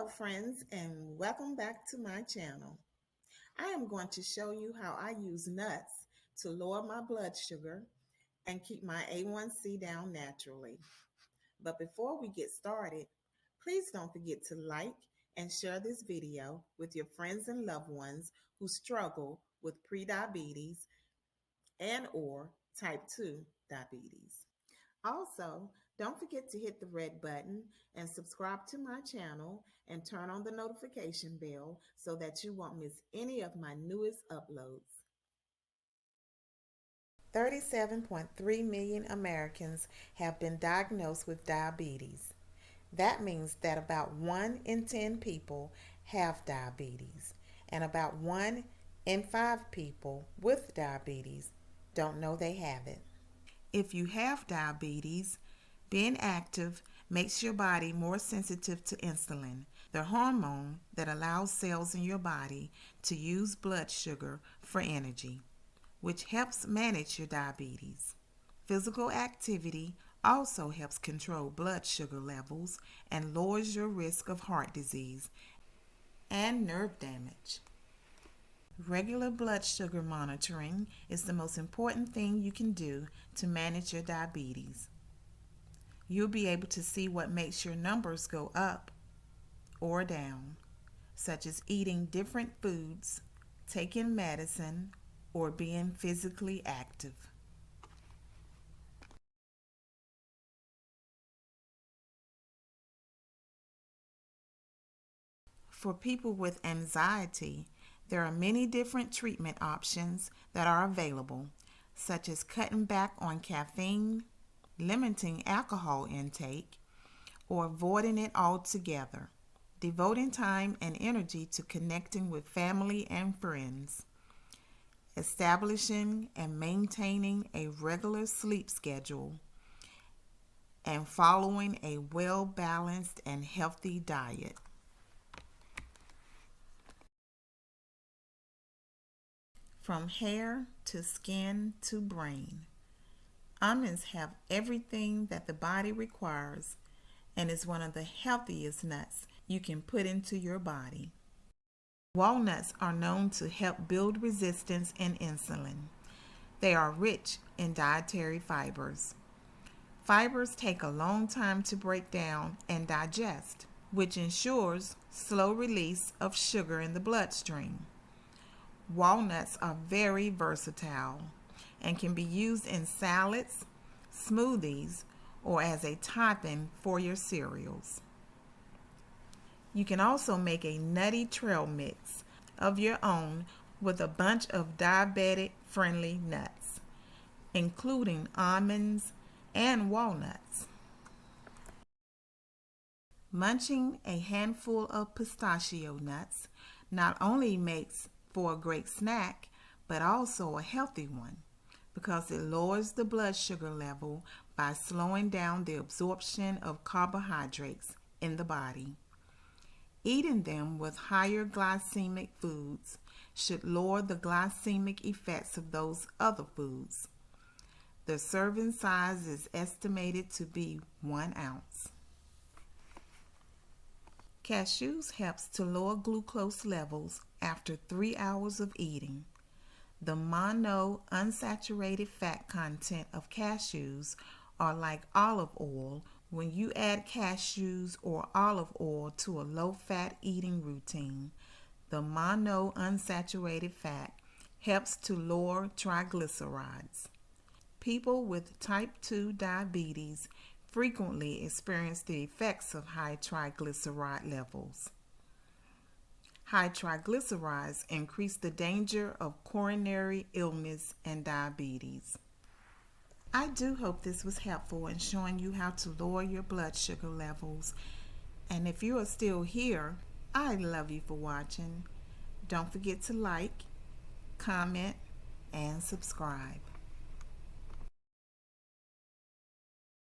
Hello friends and welcome back to my channel. I am going to show you how I use nuts to lower my blood sugar and keep my A1C down naturally. But before we get started, please don't forget to like and share this video with your friends and loved ones who struggle with prediabetes and or type 2 diabetes. Also, don't forget to hit the red button and subscribe to my channel and turn on the notification bell so that you won't miss any of my newest uploads. 37.3 million Americans have been diagnosed with diabetes. That means that about 1 in 10 people have diabetes, and about 1 in 5 people with diabetes don't know they have it. If you have diabetes, being active makes your body more sensitive to insulin, the hormone that allows cells in your body to use blood sugar for energy, which helps manage your diabetes. Physical activity also helps control blood sugar levels and lowers your risk of heart disease and nerve damage. Regular blood sugar monitoring is the most important thing you can do to manage your diabetes. You'll be able to see what makes your numbers go up or down, such as eating different foods, taking medicine, or being physically active. For people with anxiety, there are many different treatment options that are available, such as cutting back on caffeine, limiting alcohol intake, or avoiding it altogether, devoting time and energy to connecting with family and friends, establishing and maintaining a regular sleep schedule, and following a well-balanced and healthy diet. From hair to skin to brain, almonds have everything that the body requires and is one of the healthiest nuts you can put into your body. Walnuts are known to help build resistance in insulin. They are rich in dietary fibers. Fibers take a long time to break down and digest, which ensures slow release of sugar in the bloodstream. Walnuts are very versatile and can be used in salads, smoothies, or as a topping for your cereals. You can also make a nutty trail mix of your own with a bunch of diabetic-friendly nuts, including almonds and walnuts. Munching a handful of pistachio nuts not only makes for a great snack, but also a healthy one because it lowers the blood sugar level by slowing down the absorption of carbohydrates in the body. Eating them with higher glycemic foods should lower the glycemic effects of those other foods. The serving size is estimated to be 1 ounce. Cashews helps to lower glucose levels after 3 hours of eating. The unsaturated fat content of cashews are like olive oil. When you add cashews or olive oil to a low-fat eating routine, the unsaturated fat helps to lower triglycerides. People with type 2 diabetes frequently experience the effects of high triglyceride levels. High triglycerides increase the danger of coronary illness and diabetes. I do hope this was helpful in showing you how to lower your blood sugar levels. And if you are still here, I love you for watching. Don't forget to like, comment, and subscribe.